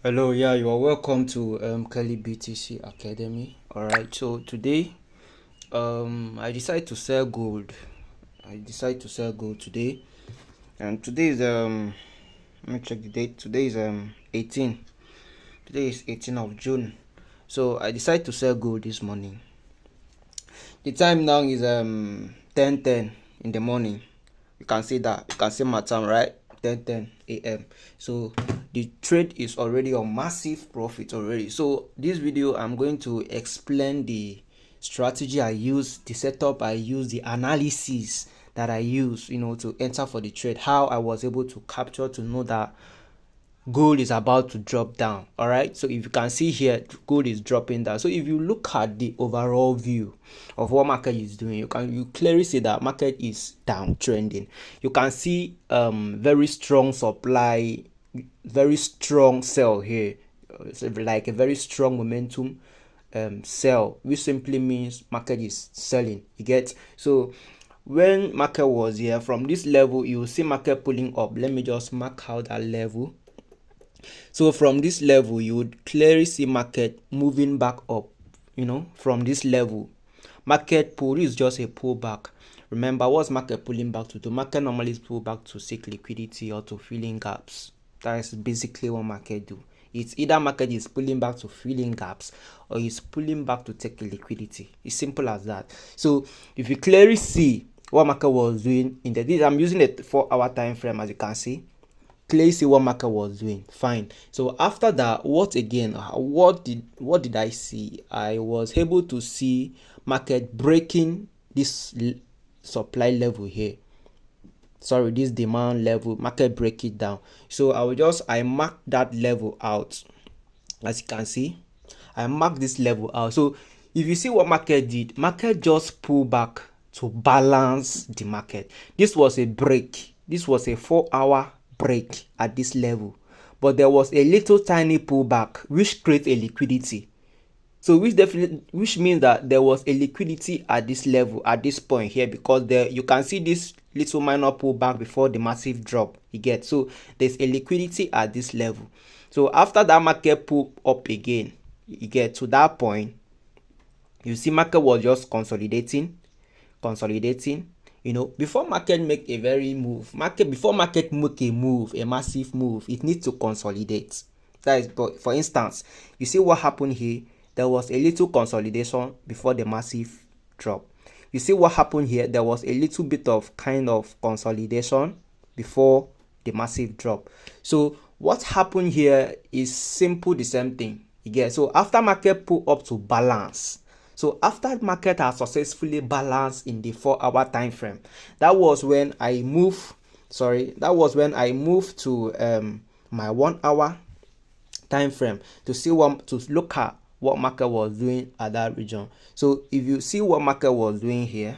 Hello, yeah, you are welcome to Kelly BTC Academy. All right, so today, I decided to sell gold. I decided to sell gold today, and today is let me check the date. Today is 18. Today is 18th of June. So I decided to sell gold this morning. The time now is 10:10 in the morning. You can see that. You can see my time, right? 10:10 a.m. So the trade is already on massive profit already. So this video, I'm going to explain the strategy I use, the setup I use, the analysis that I use, to enter for the trade, how I was able to capture to know that gold is about to drop down. All right, so if you can see here, gold is dropping down. So if you look at the overall view of what market is doing, you clearly see that market is downtrending. You can see very strong supply, very strong sell here. It's like a very strong momentum sell, which simply means market is selling. You get? So when market was here, from this level you will see market pulling up. Let me just mark out that level. So from this level, you would clearly see market moving back up, from this level. Market pull is just a pullback. Remember, what's market pulling back to? The market normally pull back to seek liquidity or to fill in gaps. That is basically what market do. It's either market is pulling back to fill in gaps or it's pulling back to take liquidity. It's simple as that. So if you clearly see what market was doing in the, I'm using a 4-hour time frame, as you can see. Clearly see what market was doing. Fine. So after that, what did I see? I was able to see market breaking this supply level here. Sorry, this demand level. Market break it down. So I marked that level out. As you can see, I marked this level out. So if you see what market did, market just pulled back to balance the market. This was a break. This was a 4-hour break at this level, but there was a little tiny pullback which creates a liquidity. So which means that there was a liquidity at this level, at this point here, because there you can see this little minor pullback before the massive drop. You get? So there's a liquidity at this level. So after that market pull up again, you get to that point, you see market was just consolidating. Before market make a very move, before market make a move, a massive move, it needs to consolidate. That is, but for instance, you see what happened here. There was a little consolidation before the massive drop. You see what happened here. There was a little bit of kind of consolidation before the massive drop. So what happened here is simple, the same thing. You get? So after market pull up to balance, so after market has successfully balanced in the 4-hour time frame, that was when I moved to my 1-hour time frame to look at what market was doing at that region. So if you see what market was doing here,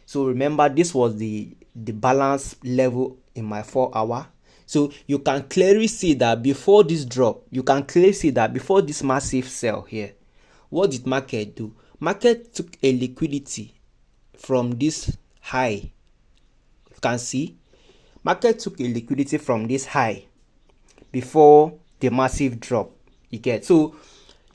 so remember this was the balance level in my 4-hour. So you can clearly see that before this drop, before this massive sell here, what did market do? Market took a liquidity from this high. You can see market took a liquidity from this high before the massive drop. You get? So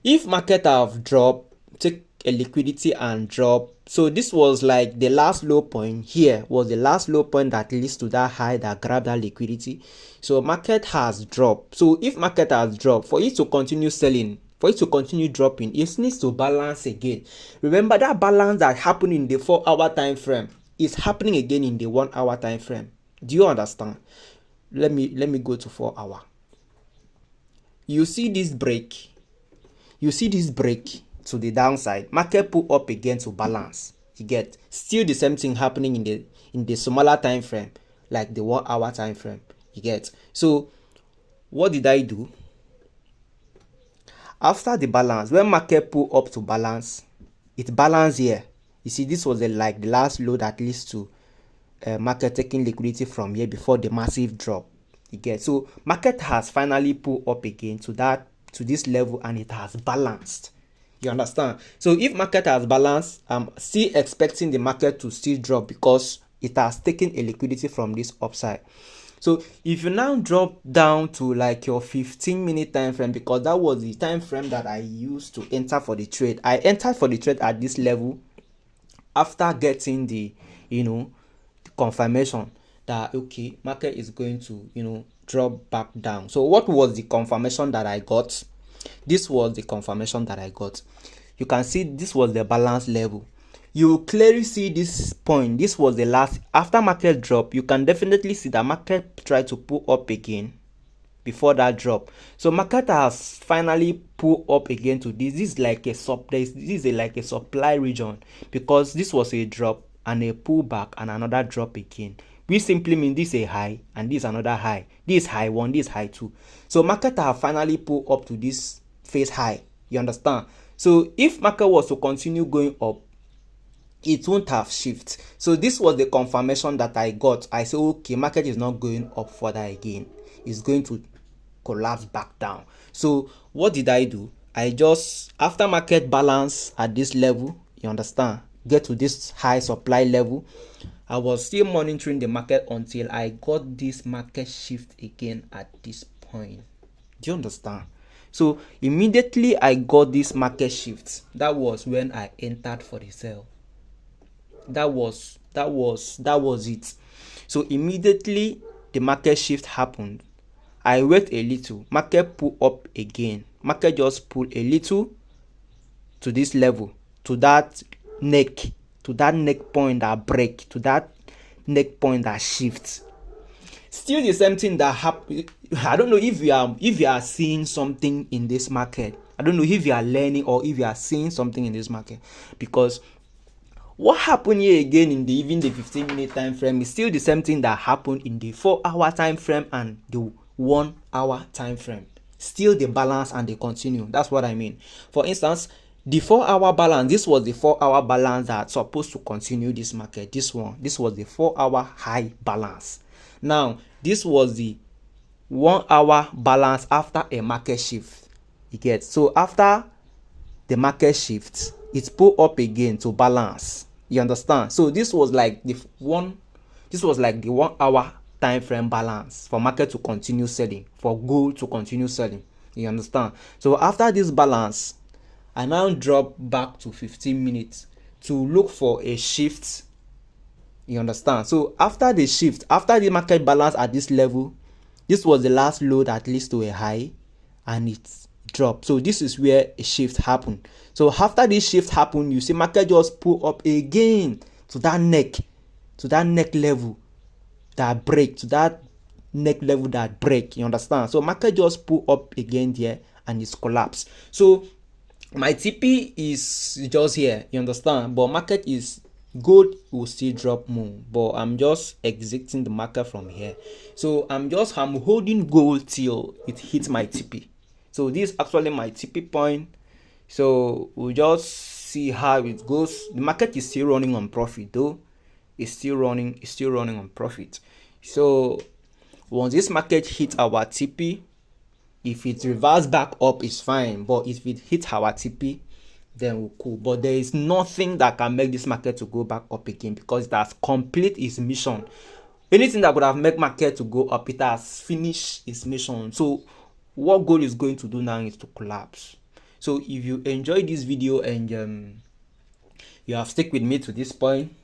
if market have dropped, take a liquidity and drop. So this was like the last low point. Here was the last low point that leads to that high that grabbed that liquidity. So market has dropped. So if market has dropped, for it to continue selling, for it to continue dropping, it needs to balance again. Remember that balance that happened in the 4-hour time frame is happening again in the 1-hour time frame. Do you understand? Let me go to 4-hour. You see this break to the downside. Market pull up again to balance. You get? Still the same thing happening in the smaller time frame, like the 1-hour time frame. You get? So what did I do? After the balance, when market pull up to balance, it balanced here. You see, this was the last low that leads to market taking liquidity from here before the massive drop. You get? So market has finally pulled up again to this level, and it has balanced. You understand? So if market has balanced, I'm still expecting the market to still drop because it has taken a liquidity from this upside. So if you now drop down to like your 15-minute time frame, because that was the time frame that I used to enter for the trade. I entered for the trade at this level after getting the the confirmation that okay, market is going to drop back down. So what was the confirmation that I got? This was the confirmation that I got. You can see this was the balance level. You clearly see this point. This was the last after market drop. You can definitely see that market tried to pull up again before that drop. So market has finally pulled up again to this. This is like a like a supply region, because this was a drop and a pullback and another drop again. We simply mean this is a high and this is another high. This is high 1, this is high 2. So market have finally pulled up to this phase high. You understand? So if market was to continue going up, it won't have shift. So this was the confirmation that I got. I said, okay, market is not going up further again. It's going to collapse back down. So what did I do? I just, after market balance at this level, you understand, get to this high supply level, I was still monitoring the market until I got this market shift again at this point. Do you understand? So immediately I got this market shift. That was when I entered for the sell. That was it. So immediately the market shift happened. I wait a little. Market pull up again. Market just pull a little to this level, to that neck point that break, to that neck point that shifts. Still the same thing that happened. I don't know if you are seeing something in this market. I don't know if you are learning or if you are seeing something in this market, because what happened here again in the even the 15-minute time frame is still the same thing that happened in the 4-hour time frame and the 1-hour time frame. Still the balance and they continue. That's what I mean. For instance, the 4-hour balance, this was the 4-hour balance that's supposed to continue this market. This was the 4-hour high balance. Now this was the 1-hour balance after a market shift. You get? So after the market shifts, it pull up again to balance. You understand? So this was like the 1-hour time frame balance for market to continue selling, for gold to continue selling. You understand? So after this balance, I now drop back to 15 minutes to look for a shift. You understand? So after the shift, after the market balance at this level, this was the last low that leads to a high and it's drop. So this is where a shift happened. So after this shift happened, you see market just pull up again to that neck level that break, to that neck level that break. You understand? So market just pull up again there and it's collapsed. So my TP is just here. You understand? But market is gold will still drop more, but I'm just exiting the market from here. So I'm holding gold till it hits my TP. So this is actually my TP point. So we'll just see how it goes. The market is still running on profit though. It's still running on profit. So once this market hits our TP, if it reverse back up, it's fine. But if it hits our TP, then we're cool. But there is nothing that can make this market to go back up again, because it has complete its mission. Anything that would have made market to go up, it has finished its mission. So what gold is going to do now is to collapse. So if you enjoyed this video and you have stuck with me to this point,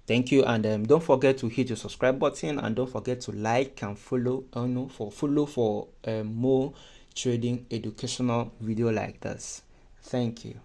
thank you, and don't forget to hit the subscribe button, and don't forget to like and follow for more trading educational video like this. Thank you.